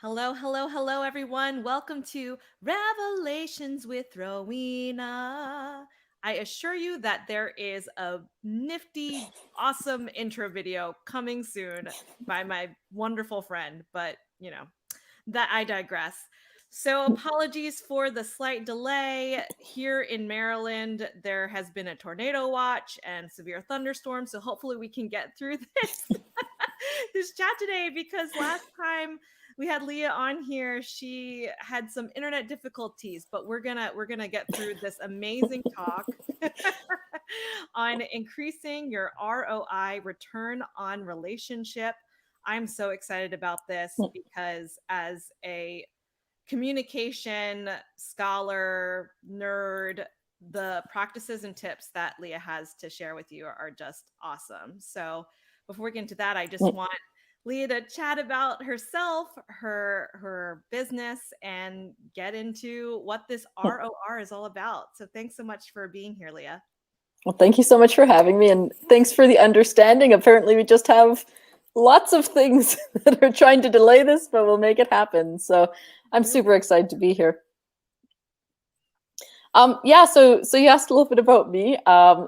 Hello, hello, hello, everyone. Welcome to Revelations with Rowena. I assure you that there is a nifty, awesome intro video coming soon by my wonderful friend, but that I digress. So, apologies for the slight delay. Here in Maryland, there has been a tornado watch and severe thunderstorms. So, hopefully, we can get through this this chat today because last time we had Leah on here, she had some internet difficulties, but we're gonna get through this amazing talk on increasing your ROI, return on relationship. I'm so excited about this because as a communication scholar, nerd, the practices and tips that Leah has to share with you are just awesome. So before we get into that, I just want Leah to chat about herself, her business, and get into what this ROR is all about. So thanks so much for being here, Leah. Well, thank you so much for having me, and thanks for the understanding. Apparently, we just have lots of things that are trying to delay this, but we'll make it happen. So I'm super excited to be here. So you asked a little bit about me.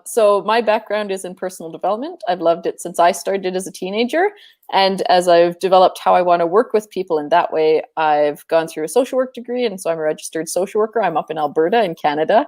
So my background is in personal development. I've loved it since I started as a teenager. And as I've developed how I want to work with people in that way, I've gone through a social work degree. And so I'm a registered social worker. I'm up in Alberta in Canada.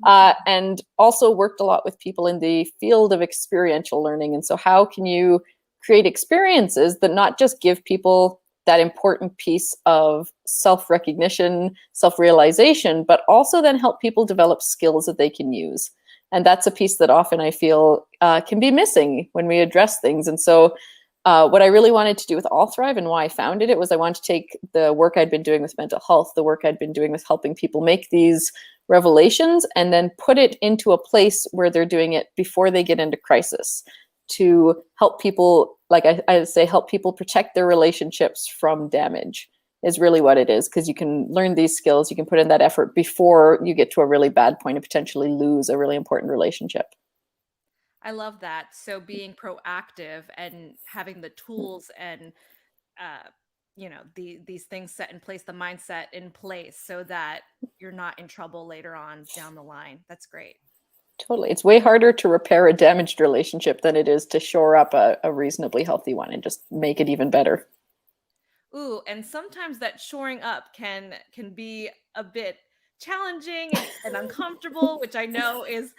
And also worked a lot with people in the field of experiential learning. And so how can you create experiences that not just give people that important piece of self-recognition, self-realization, but also then help people develop skills that they can use. And that's a piece that often I feel can be missing when we address things. And so what I really wanted to do with allthrive and why I founded it was I wanted to take the work I'd been doing with mental health, the work I'd been doing with helping people make these revelations, and then put it into a place where they're doing it before they get into crisis, to help people, like I say, help people protect their relationships from damage is really what it is, because you can learn these skills, you can put in that effort before you get to a really bad point and potentially lose a really important relationship. I love that. So being proactive and having the tools and these things set in place, the mindset in place so that you're not in trouble later on down the line. That's great. Totally. It's way harder to repair a damaged relationship than it is to shore up a reasonably healthy one and just make it even better. Ooh, and sometimes that shoring up can be a bit challenging and uncomfortable, which I know is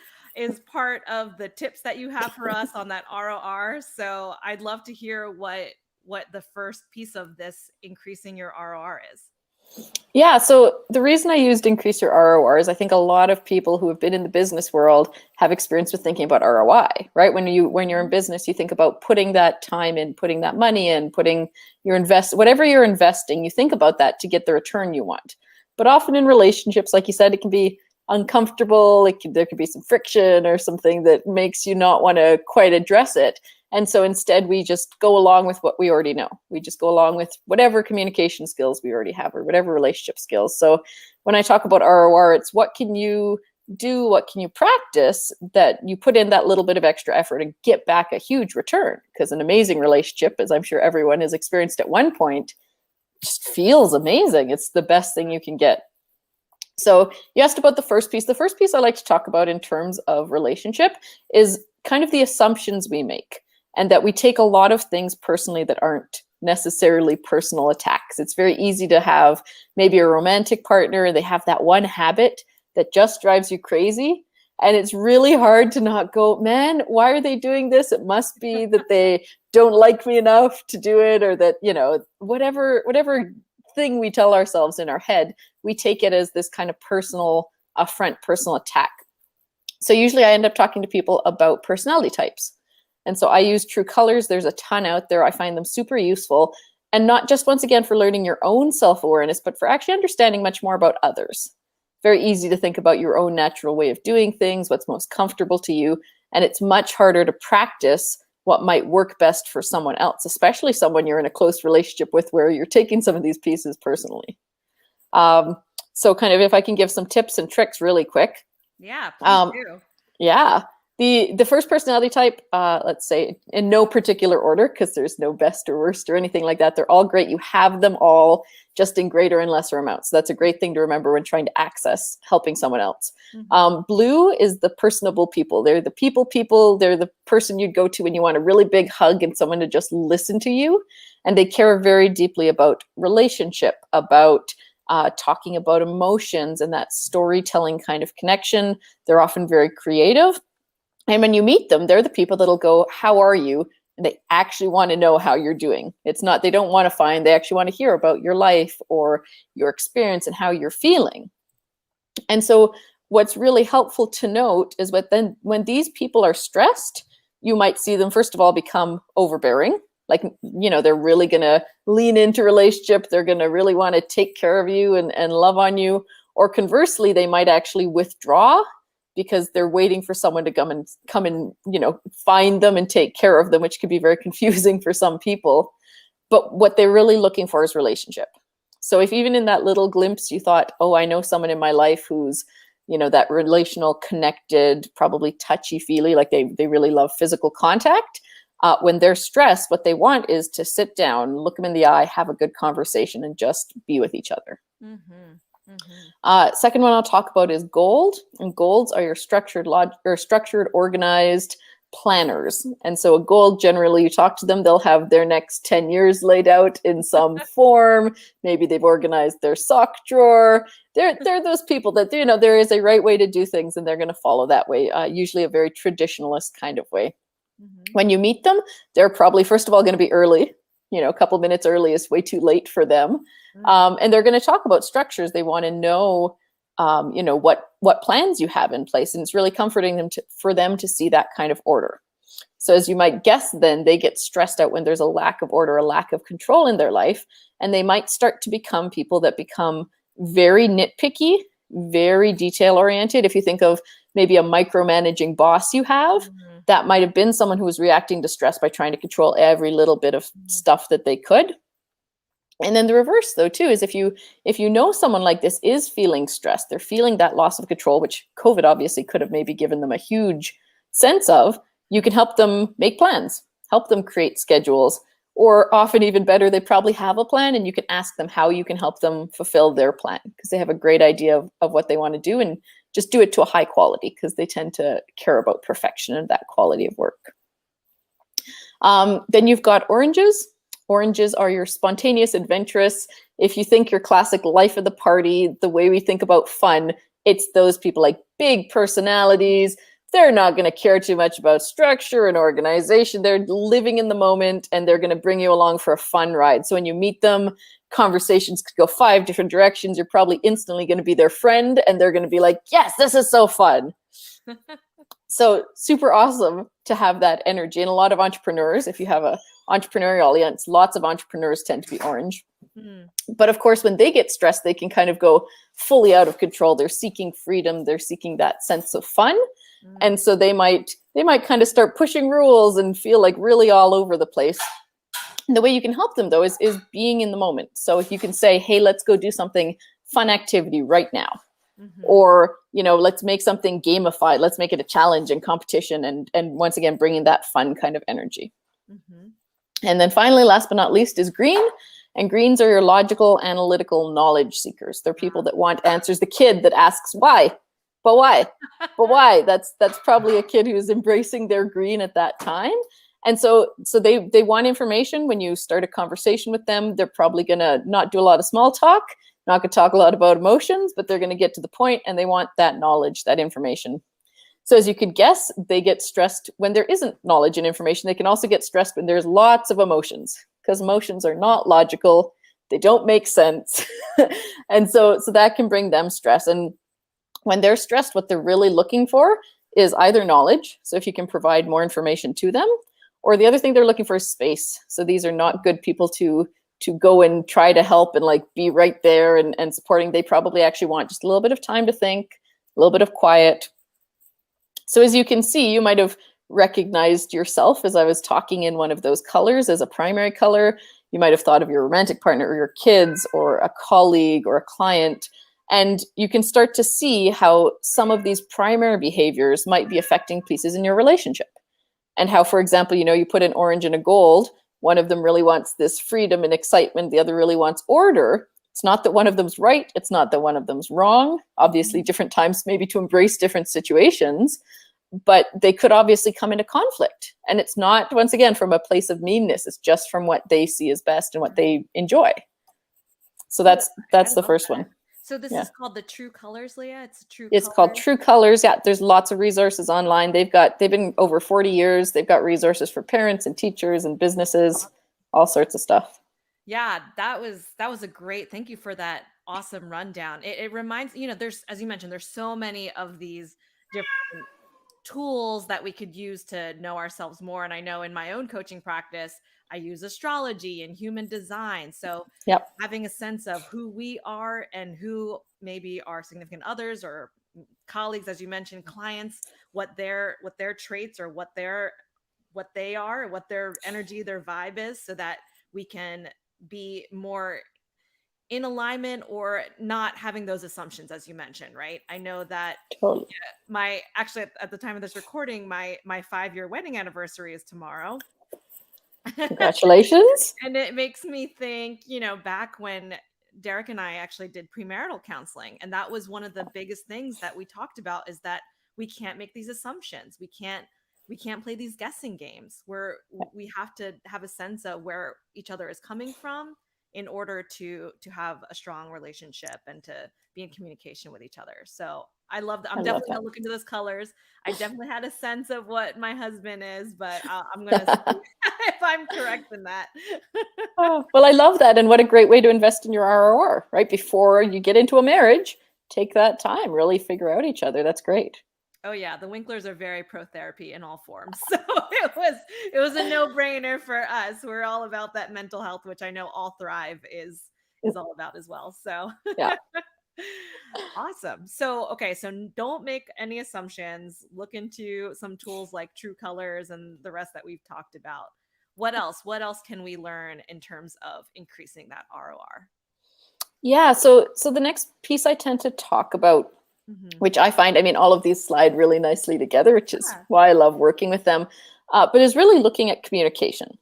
part of the tips that you have for us on that ROR. So I'd love to hear what the first piece of this increasing your ROR is. Yeah, so the reason I used increase your ROR is I think a lot of people who have been in the business world have experience with thinking about ROI, right? When you're in business, you think about putting that time in, putting that money in, putting your whatever you're investing, you think about that to get the return you want. But often in relationships, like you said, it can be uncomfortable. There could be some friction or something that makes you not want to quite address it. And so instead, we just go along with what we already know. We just go along with whatever communication skills we already have or whatever relationship skills. So when I talk about ROR, it's what can you do, what can you practice that you put in that little bit of extra effort and get back a huge return? Because an amazing relationship, as I'm sure everyone has experienced at one point, just feels amazing. It's the best thing you can get. So you asked about the first piece. The first piece I like to talk about in terms of relationship is kind of the assumptions we make, and that we take a lot of things personally that aren't necessarily personal attacks. It's very easy to have maybe a romantic partner and they have that one habit that just drives you crazy. And it's really hard to not go, man, why are they doing this? It must be that they don't like me enough to do it, or that, whatever thing we tell ourselves in our head, we take it as this kind of personal affront, personal attack. So usually I end up talking to people about personality types. And so I use True Colors. There's a ton out there. I find them super useful. And not just, once again, for learning your own self-awareness, but for actually understanding much more about others. Very easy to think about your own natural way of doing things, what's most comfortable to you. And it's much harder to practice what might work best for someone else, especially someone you're in a close relationship with where you're taking some of these pieces personally. So kind of if I can give some tips and tricks really quick. Yeah, please do. Yeah. The first personality type, let's say in no particular order, because there's no best or worst or anything like that. They're all great. You have them all, just in greater and lesser amounts. So that's a great thing to remember when trying to access helping someone else. Blue is the personable people. They're the people. They're the person you'd go to when you want a really big hug and someone to just listen to you. And they care very deeply about relationship, about talking about emotions and that storytelling kind of connection. They're often very creative. And when you meet them, they're the people that'll go, how are you? And they actually want to know how you're doing. It's not, they don't want to find, they actually want to hear about your life or your experience and how you're feeling. And so what's really helpful to note is when these people are stressed, you might see them, first of all, become overbearing. Like, they're really going to lean into relationship. They're going to really want to take care of you and love on you. Or conversely, they might actually withdraw because they're waiting for someone to come and find them and take care of them, which could be very confusing for some people. But what they're really looking for is relationship. So if even in that little glimpse you thought, oh, I know someone in my life who's, that relational, connected, probably touchy-feely, like they really love physical contact. When they're stressed, what they want is to sit down, look them in the eye, have a good conversation, and just be with each other. Second one I'll talk about is gold. And golds are your structured, organized planners. And so a gold, generally, you talk to them, they'll have their next 10 years laid out in some form. Maybe they've organized their sock drawer. They're those people that, there is a right way to do things, and they're going to follow that way, usually a very traditionalist kind of way. When you meet them, they're probably, first of all, going to be early. A couple minutes early is way too late for them. And they're going to talk about structures. They want to know, what plans you have in place. And it's really comforting for them to see that kind of order. So as you might guess, then they get stressed out when there's a lack of order, a lack of control in their life. And they might start to become people that become very nitpicky, very detail oriented. If you think of maybe a micromanaging boss you have, that might have been someone who was reacting to stress by trying to control every little bit of stuff that they could. And then the reverse, though, too, is if you know someone like this is feeling stressed, they're feeling that loss of control, which COVID obviously could have maybe given them a huge sense of, you can help them make plans, help them create schedules, or often even better, they probably have a plan, and you can ask them how you can help them fulfill their plan, because they have a great idea of what they want to do, and just do it to a high quality, because they tend to care about perfection and that quality of work. Then you've got oranges. Oranges are your spontaneous, adventurous. If you think your classic life of the party, the way we think about fun, it's those people, like big personalities. They're not going to care too much about structure and organization. They're living in the moment, and they're going to bring you along for a fun ride. So when you meet them, conversations could go 5 different directions. You're probably instantly going to be their friend, and they're going to be like, yes, this is so fun. So super awesome to have that energy. And a lot of entrepreneurs, if you have a entrepreneurial audience, lots of entrepreneurs tend to be orange. But of course, when they get stressed, they can kind of go fully out of control. They're seeking freedom. They're seeking that sense of fun. And so they might kind of start pushing rules and feel like really all over the place. And the way you can help them, though, is being in the moment. So if you can say, hey, let's go do something, fun activity right now. Or, let's make something gamified. Let's make it a challenge and competition. And once again, bringing that fun kind of energy. And then finally, last but not least, is green. And greens are your logical, analytical knowledge seekers. They're people that want answers. The kid that asks why, but why, but why? That's probably a kid who's embracing their green at that time. And so they want information. When you start a conversation with them, they're probably going to not do a lot of small talk, not going to talk a lot about emotions, but they're going to get to the point, and they want that knowledge, that information. So as you could guess, they get stressed when there isn't knowledge and information. They can also get stressed when there's lots of emotions, because emotions are not logical. They don't make sense. And so that can bring them stress. And when they're stressed, what they're really looking for is either knowledge. So if you can provide more information to them, or the other thing they're looking for is space. So these are not good people to go and try to help and like be right there and supporting. They probably actually want just a little bit of time to think, a little bit of quiet. So as you can see, you might have recognized yourself as I was talking in one of those colors as a primary color. You might have thought of your romantic partner or your kids or a colleague or a client. And you can start to see how some of these primary behaviors might be affecting pieces in your relationship. And how, for example, you put an orange and a gold. One of them really wants this freedom and excitement. The other really wants order. It's not that one of them's right. It's not that one of them's wrong. Obviously, different times maybe to embrace different situations, but they could obviously come into conflict. And it's not, once again, from a place of meanness. It's just from what they see as best and what they enjoy. So that's the first one. So this Yeah. is called the True Colors, Leah? It's called True Colors. Yeah, there's lots of resources online. They've been over 40 years. They've got resources for parents and teachers and businesses, all sorts of stuff. Yeah, that was a great, thank you for that awesome rundown. It reminds, there's, as you mentioned, there's so many of these different tools that we could use to know ourselves more. And I know in my own coaching practice, I use astrology and human design. So Yep. having a sense of who we are and who maybe our significant others or colleagues, as you mentioned, clients, what their traits or what they are, what their energy, their vibe is, so that we can be more in alignment or not having those assumptions, as you mentioned, right? I know that Totally. actually at the time of this recording, my 5-year wedding anniversary is tomorrow. Congratulations. And it makes me think, back when Derek and I actually did premarital counseling, and that was one of the biggest things that we talked about, is that we can't make these assumptions. We can't play these guessing games where we have to have a sense of where each other is coming from in order to have a strong relationship and to be in communication with each other. So I love that. I'm definitely gonna look into those colors. I definitely had a sense of what my husband is, but I'm gonna see if I'm correct in that. Oh, well, I love that. And what a great way to invest in your ROR, right? Before you get into a marriage, take that time, really figure out each other. That's great. Oh yeah, the Winklers are very pro therapy in all forms. So it was a no-brainer for us. We're all about that mental health, which I know All Thrive is all about as well. So Yeah. awesome. So okay, so don't make any assumptions. Look into some tools like True Colors and the rest that we've talked about. What else? What else can we learn in terms of increasing that ROR? Yeah. So the next piece I tend to talk about, which I find, I mean, all of these slide really nicely together, which is why I love working with them, but is really looking at communication.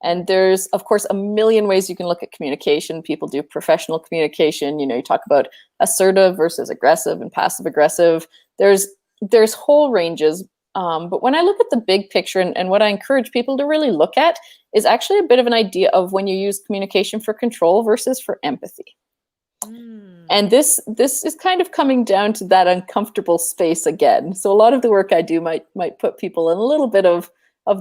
And there's, of course, a million ways you can look at communication. People do professional communication. You talk about assertive versus aggressive and passive aggressive. There's whole ranges. But when I look at the big picture, and what I encourage people to really look at is actually a bit of an idea of when you use communication for control versus for empathy. And this is kind of coming down to that uncomfortable space again. So a lot of the work I do might put people in a little bit of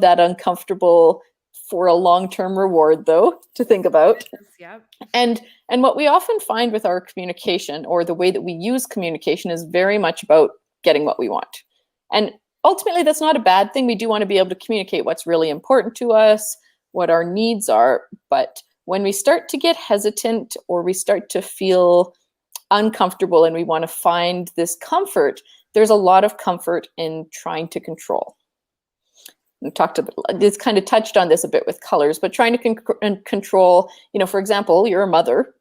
that uncomfortable for a long-term reward, though, to think about. Yep. And what we often find with our communication, or the way that we use communication, is very much about getting what we want. And ultimately, that's not a bad thing. We do want to be able to communicate what's really important to us, what our needs are. But when we start to get hesitant, or we start to feel uncomfortable and we want to find this comfort, there's a lot of comfort in trying to control. It's kind of touched on this a bit with colors, but trying to control, for example, you're a mother.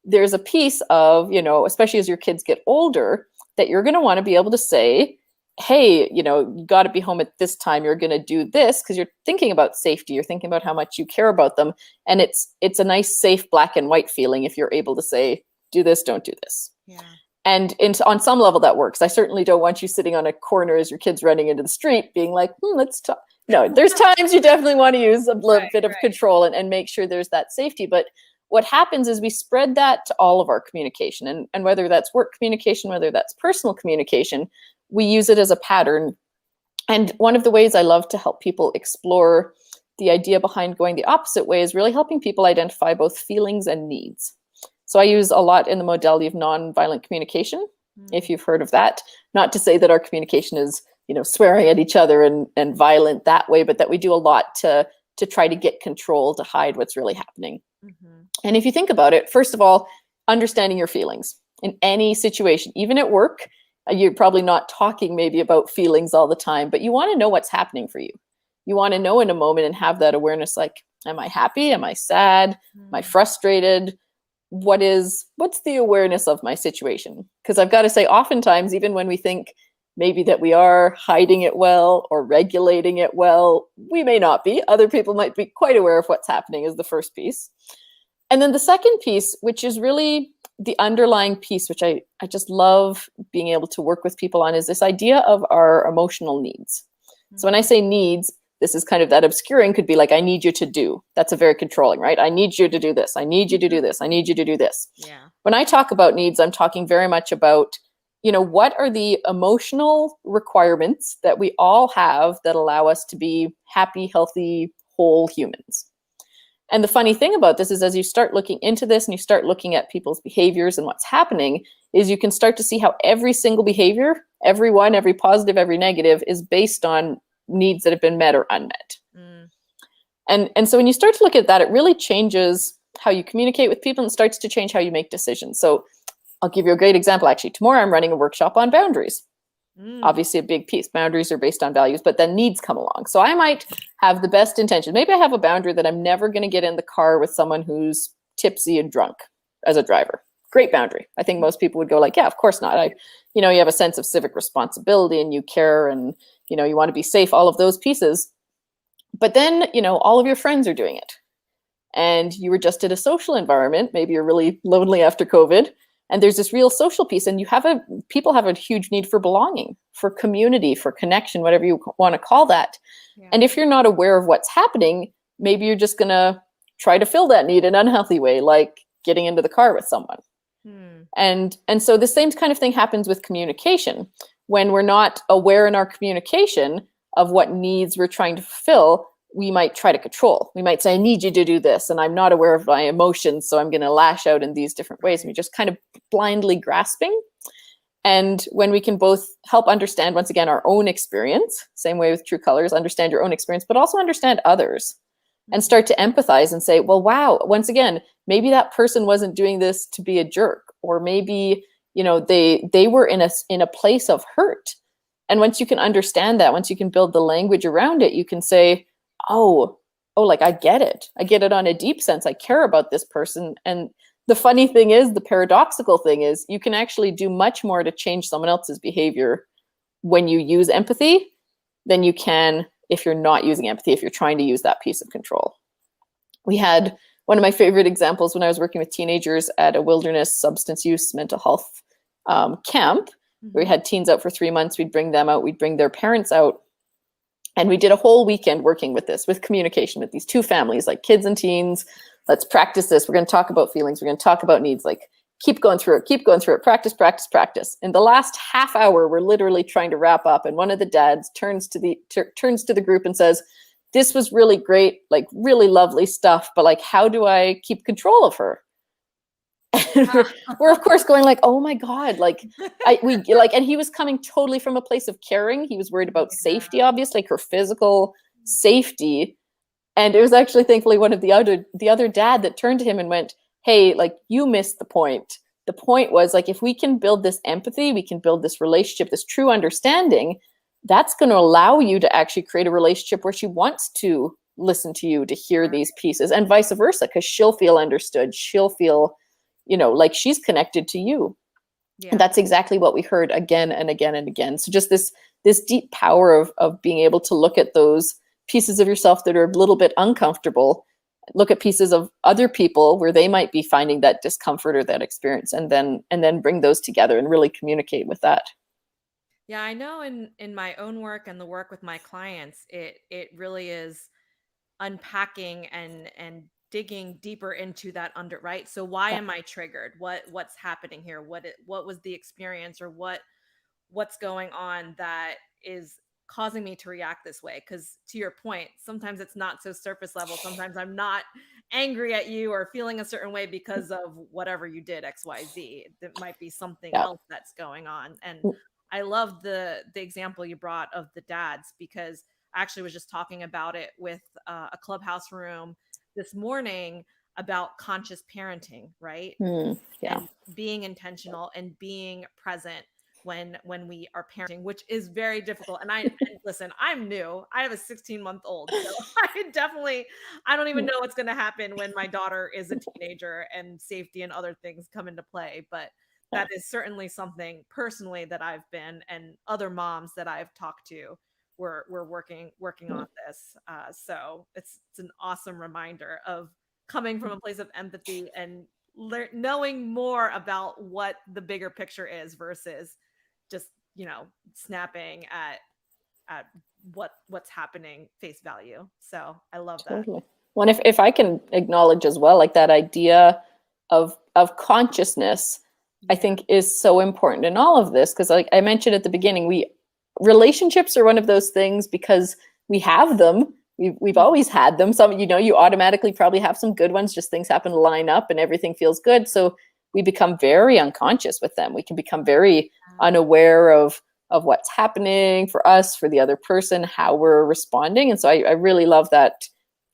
There's a piece of, especially as your kids get older, that you're going to want to be able to say, hey, you got to be home at this time. You're going to do this, because you're thinking about safety. You're thinking about how much you care about them. And it's a nice, safe black and white feeling if you're able to say, do this, don't do this. Yeah. And on some level that works. I certainly don't want you sitting on a corner as your kid's running into the street being like, let's talk. No, there's times you definitely want to use a little bit of control and make sure there's that safety. But what happens is we spread that to all of our communication. And whether that's work communication, whether that's personal communication, we use it as a pattern. And one of the ways I love to help people explore the idea behind going the opposite way is really helping people identify both feelings and needs. So I use a lot in the modality of nonviolent communication, if you've heard of that. Not to say that our communication is, swearing at each other and violent that way, but that we do a lot to try to get control, to hide what's really happening. And if you think about it, first of all, understanding your feelings in any situation, even at work, you're probably not talking maybe about feelings all the time, but you want to know what's happening for you. You want to know in a moment and have that awareness, like, am I happy? Am I sad? Am I frustrated? what's the awareness of my situation? Because I've got to say, oftentimes, even when we think maybe that we are hiding it well or regulating it well, we may not be. Other people might be quite aware of what's happening, is the first piece. And then the second piece, which is really the underlying piece, which I just love being able to work with people on, is this idea of our emotional needs. So when I say needs, this is kind of that obscuring, could be like, I need you to do. That's a very controlling, right? I need you to do this. I need you to do this. I need you to do this. Yeah. When I talk about needs, I'm talking very much about, what are the emotional requirements that we all have that allow us to be happy, healthy, whole humans. And the funny thing about this is, as you start looking into this and you start looking at people's behaviors and what's happening, is you can start to see how every single behavior, every one, every positive, every negative, is based on needs that have been met or unmet. Mm. And so when you start to look at that, it really changes how you communicate with people and starts to change how you make decisions. So I'll give you a great example. Actually, tomorrow I'm running a workshop on boundaries. Mm. Obviously a big piece. Boundaries are based on values, but then needs come along. So I might have the best intention. Maybe I have a boundary that I'm never going to get in the car with someone who's tipsy and drunk as a driver. Great boundary. I think most people would go like, yeah, of course not. You have a sense of civic responsibility and you care and, you want to be safe, all of those pieces. But then, all of your friends are doing it. And you were just in a social environment. Maybe you're really lonely after COVID. And there's this real social piece. And people have a huge need for belonging, for community, for connection, whatever you want to call that. Yeah. And if you're not aware of what's happening, maybe you're just going to try to fill that need in an unhealthy way, like getting into the car with someone. And so the same kind of thing happens with communication. When we're not aware in our communication of what needs we're trying to fulfill, we might try to control. We might say, I need you to do this, and I'm not aware of my emotions, so I'm going to lash out in these different ways. And we're just kind of blindly grasping. And when we can both help understand, once again, our own experience, same way with True Colors, understand your own experience, but also understand others and start to empathize and say, well, wow, once again, maybe that person wasn't doing this to be a jerk, or maybe, they were in a place of hurt. And once you can understand that, once you can build the language around it, you can say, oh, like I get it. I get it on a deep sense. I care about this person. And the funny thing is, the paradoxical thing is, you can actually do much more to change someone else's behavior when you use empathy than you can if you're not using empathy, if you're trying to use that piece of control. We had one of my favorite examples when I was working with teenagers at a wilderness substance use mental health camp. We had teens out for 3 months. We'd bring them out. We'd bring their parents out. And we did a whole weekend working with this, with communication with these two families, like kids and teens. Let's practice this. We're going to talk about feelings. We're going to talk about needs. Like, keep going through it. Practice, practice, practice. In the last half hour, we're literally trying to wrap up. And one of the dads turns to the group and says, this was really great, like really lovely stuff. But like, how do I keep control of her? And we're of course going like, oh my God, like and he was coming totally from a place of caring. He was worried about safety, obviously, like her physical safety. And it was actually thankfully one of the other dad that turned to him and went, hey, like, you missed the point. The point was, like, if we can build this empathy, we can build this relationship, this true understanding, that's going to allow you to actually create a relationship where she wants to listen to you, to hear these pieces, and vice versa, because she'll feel understood. She'll feel, like she's connected to you. Yeah. And that's exactly what we heard again and again and again. So just this deep power of being able to look at those pieces of yourself that are a little bit uncomfortable, look at pieces of other people where they might be finding that discomfort or that experience, and then bring those together and really communicate with that. Yeah, I know in my own work and the work with my clients, it really is unpacking and digging deeper into that right. So why Yeah. am I triggered? What's happening here? What was the experience, or what's going on that is causing me to react this way? Because to your point, sometimes it's not so surface level. Sometimes I'm not angry at you or feeling a certain way because of whatever you did, XYZ. It might be something Yeah. else that's going on. And I love the example you brought of the dads, because I actually was just talking about it with a clubhouse room this morning about conscious parenting, right? Yeah. And being intentional and being present when we are parenting, which is very difficult. And listen, I'm new. I have a 16-month-old, so I don't even know what's going to happen when my daughter is a teenager and safety and other things come into play. But Yeah, that is certainly something personally that I've been, and other moms that I've talked to, we're working yeah, on this. So it's an awesome reminder of coming from a place of empathy and knowing more about what the bigger picture is versus just snapping at what's happening face value. So I love that. totally. Well, and if I can acknowledge as well, like that idea of consciousness, I Yeah. think is so important in all of this because, like I mentioned at the beginning, relationships are one of those things because we have them. We've always had them. Some, you automatically probably have some good ones. Just things happen to line up and everything feels good. So we become very unconscious with them. We can become very unaware of what's happening for us, for the other person, how we're responding. And so I really love that,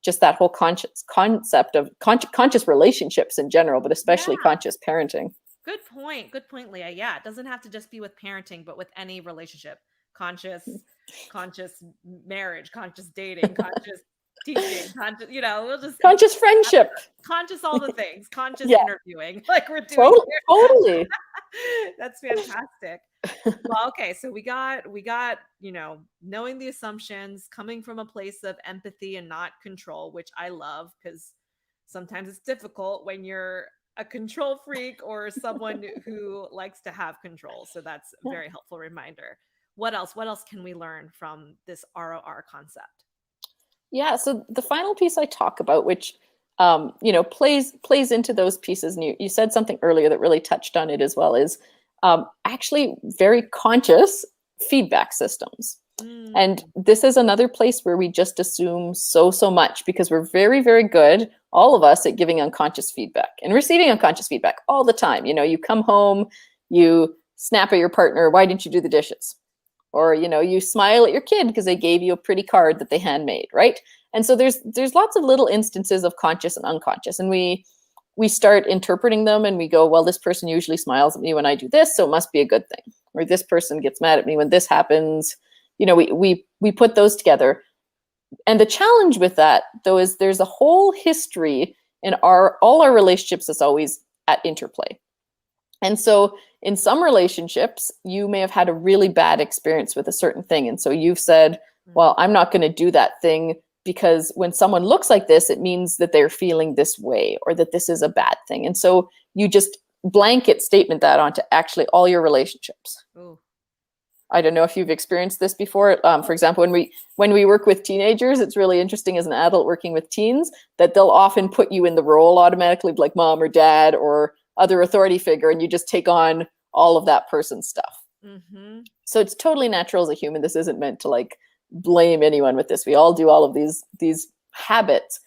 just that whole conscious concept of conscious relationships in general, but especially Yeah. conscious parenting. Good point. Good point, Leah. Yeah, it doesn't have to just be with parenting, but with any relationship. Conscious marriage, conscious dating, conscious teaching, conscious, we'll just Conscious friendship. conscious all the things, conscious Yeah, interviewing like we're doing totally, here. totally. That's fantastic. Well, okay, so we got, knowing the assumptions, coming from a place of empathy and not control, which I love because sometimes it's difficult when you're a control freak or someone who likes to have control. So that's a very helpful reminder. What else? What else can we learn from this ROR concept? Yeah, so the final piece I talk about, which plays into those pieces, and you said something earlier that really touched on it as well, is actually very conscious feedback systems. And Mm, this is another place where we just assume so much because we're very, very good, all of us, at giving unconscious feedback and receiving unconscious feedback all the time. You come home, you snap at your partner, why didn't you do the dishes? Or you smile at your kid because they gave you a pretty card that they handmade, right? And so there's lots of little instances of conscious and unconscious, and we start interpreting them and we go, well, this person usually smiles at me when I do this, so it must be a good thing. Or this person gets mad at me when this happens. We put those together. And the challenge with that, though, is there's a whole history in all our relationships that's always at interplay. And so in some relationships, you may have had a really bad experience with a certain thing. And so you've said, mm, well, I'm not going to do that thing because when someone looks like this, it means that they're feeling this way or that this is a bad thing. And so you just blanket statement that onto actually all your relationships. ooh, I don't know if you've experienced this before. For example, when we work with teenagers, it's really interesting as an adult working with teens that they'll often put you in the role automatically, like mom or dad or other authority figure, and you just take on all of that person's stuff. mm-hmm. So it's totally natural as a human. This isn't meant to like blame anyone with this. We all do all of these habits.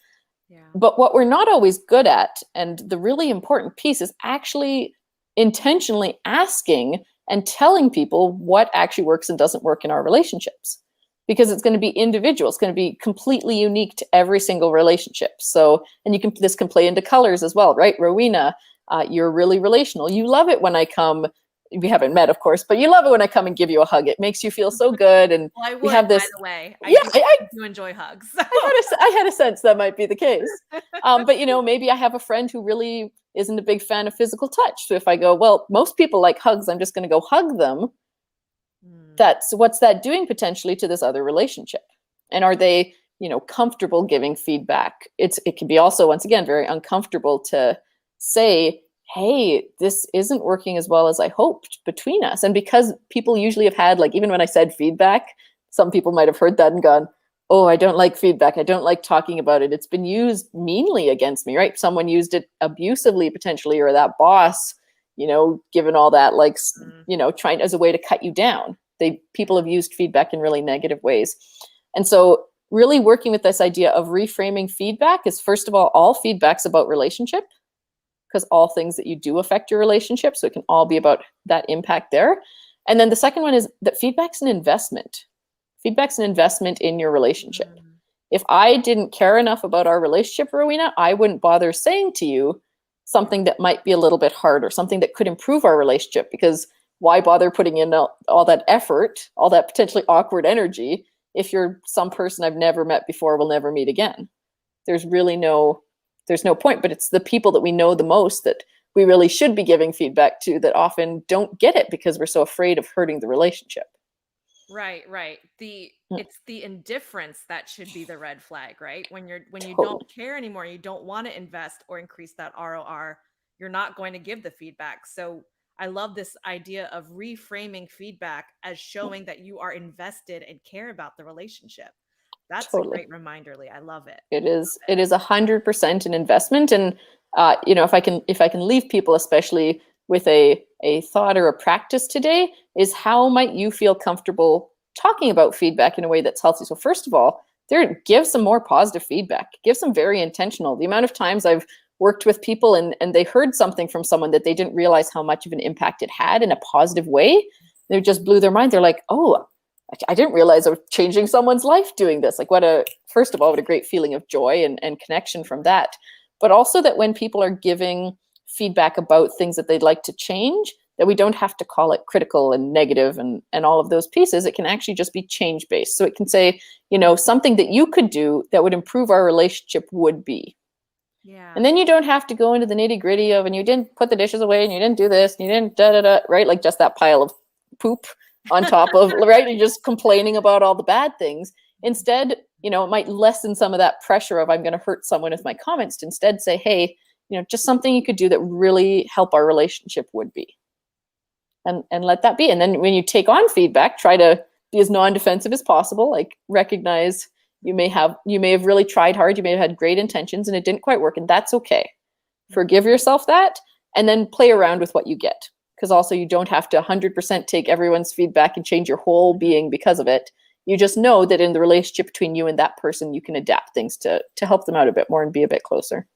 Yeah. But what we're not always good at, and the really important piece, is actually intentionally asking and telling people what actually works and doesn't work in our relationships. Because it's going to be individual. It's going to be completely unique to every single relationship. So, and this can play into colors as well, right? Rowena, you're really relational. You love it when I come. We haven't met, of course, but you love it when I come and give you a hug. It makes you feel so good. And Well, I we would, have by this, the way. I yeah, do I, I do enjoy hugs. I had a sense that might be the case. But maybe I have a friend who really isn't a big fan of physical touch. So if I go, well, most people like hugs, I'm just going to go hug them. Mm, That's what's that doing potentially to this other relationship? And are they, comfortable giving feedback? It can be also, once again, very uncomfortable to say, hey, this isn't working as well as I hoped between us. And because people usually have had, like, even when I said feedback, some people might have heard that and gone, oh, I don't like feedback. I don't like talking about it. It's been used meanly against me, right? Someone used it abusively potentially, or that boss, given all that, like, mm, trying as a way to cut you down. People have used feedback in really negative ways. And so really working with this idea of reframing feedback is, first of all feedback's about relationship, because all things that you do affect your relationship. So it can all be about that impact there. And then the second one is that feedback's an investment. Feedback's an investment in your relationship. mm, If I didn't care enough about our relationship, Rowena, I wouldn't bother saying to you something that might be a little bit hard or something that could improve our relationship, because why bother putting in all that effort, all that potentially awkward energy, if you're some person I've never met before, will never meet again? There's really there's no point. But it's the people that we know the most that we really should be giving feedback to that often don't get it because we're so afraid of hurting the relationship. Right, right. The Mm, it's the indifference that should be the red flag, right? When you don't totally. care anymore, you don't want to invest or increase that ROR, you're not going to give the feedback. So I love this idea of reframing feedback as Mm, showing that you are invested and care about the relationship. That's a totally. great reminder, Lee. I love it. It is 100% an investment. And if I can leave people especially with a thought or a practice today, is how might you feel comfortable talking about feedback in a way that's healthy? So first of all, there, give some more positive feedback, give some very intentional. The amount of times I've worked with people and they heard something from someone that they didn't realize how much of an impact it had in a positive way, they just blew their mind. They're like, oh, I didn't realize I was changing someone's life doing this. Like, first of all, what a great feeling of joy and connection from that. But also that when people are giving feedback about things that they'd like to change, that we don't have to call it critical and negative and all of those pieces. It can actually just be change based. So it can say, something that you could do that would improve our relationship would be. And Yeah. then you don't have to go into the nitty gritty of, and you didn't put the dishes away, and you didn't do this, and you didn't da da da, right? Like just that pile of poop on top of, right? You're just complaining about all the bad things. Instead, it might lessen some of that pressure of I'm going to hurt someone with my comments to instead say, hey, just something you could do that really help our relationship would be. And let that be. And then when you take on feedback, try to be as non-defensive as possible, like recognize you may have really tried hard, you may have had great intentions and it didn't quite work, and that's okay. Forgive Mhm. yourself that, and then play around with what you get, because also you don't have to 100% take everyone's feedback and change your whole being because of it. You just know that in the relationship between you and that person, you can adapt things to help them out a bit more and be a bit closer.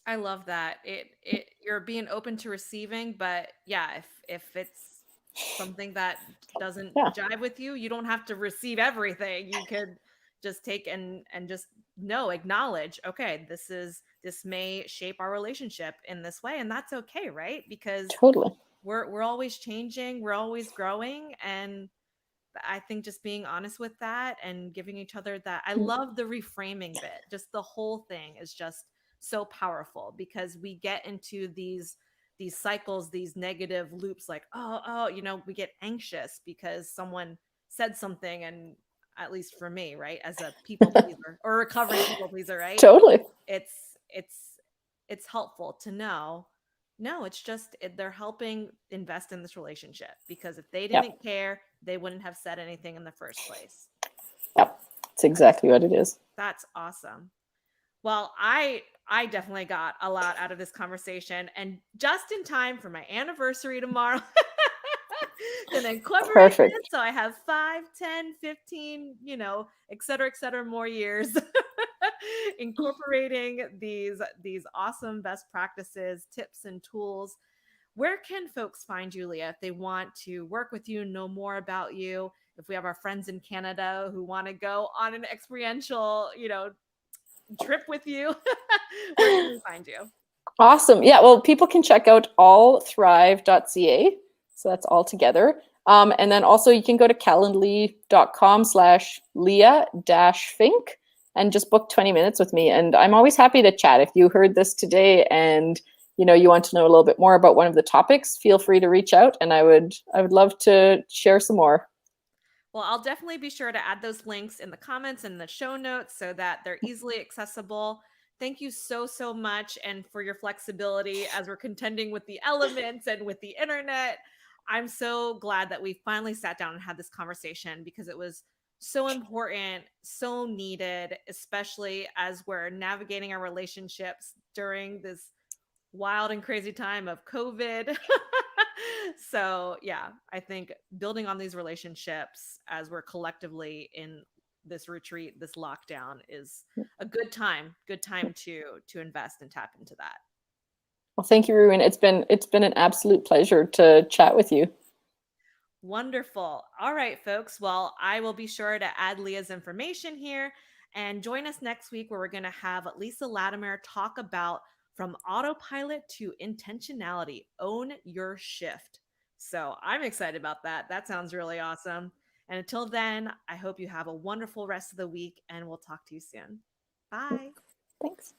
I love that. It you're being open to receiving, but yeah, if it's something that doesn't Yeah, jive with you, you don't have to receive everything. You could just take and just know, acknowledge, okay, this may shape our relationship in this way, and that's okay, right? Because totally. we're always changing, we're always growing, and I think just being honest with that and giving each other that. I love the reframing bit. Just the whole thing is just so powerful because we get into these cycles, these negative loops like, oh, we get anxious because someone said something, and at least for me, right, as a people pleaser or recovering people pleaser, right? Totally. It's it's helpful to know, no, it's just they're helping invest in this relationship because if they Yep. didn't care, they wouldn't have said anything in the first place. Yep. It's That's exactly what it is. that's awesome. Well, I definitely got a lot out of this conversation and just in time for my anniversary tomorrow. Gonna incorporate this Perfect. so I have 5, 10, 15, et cetera, more years incorporating these awesome best practices, tips, and tools. Where can folks find you, Leah, if they want to work with you, know more about you? If we have our friends in Canada who want to go on an experiential, trip with you, where can we find you? Awesome. Yeah, well, people can check out allthrive.ca. So that's all together. And then also you can go to calendly.com/Leah-Fink and just book 20 minutes with me. And I'm always happy to chat. If you heard this today and you want to know a little bit more about one of the topics, feel free to reach out and I would love to share some more. Well, I'll definitely be sure to add those links in the comments and the show notes so that they're easily accessible. Thank you so, so much. And for your flexibility as we're contending with the elements and with the internet. I'm so glad that we finally sat down and had this conversation because it was so important, so needed, especially as we're navigating our relationships during this wild and crazy time of COVID. So, yeah, I think building on these relationships as we're collectively in this retreat, this lockdown is a good time to invest and tap into that. Well, thank you, Rowena. It's been an absolute pleasure to chat with you. Wonderful. All right, folks. Well, I will be sure to add Leah's information here and join us next week where we're going to have Lisa Latimer talk about from autopilot to intentionality. Own your shift. So I'm excited about that. That sounds really awesome. And until then, I hope you have a wonderful rest of the week and we'll talk to you soon. Bye. Thanks.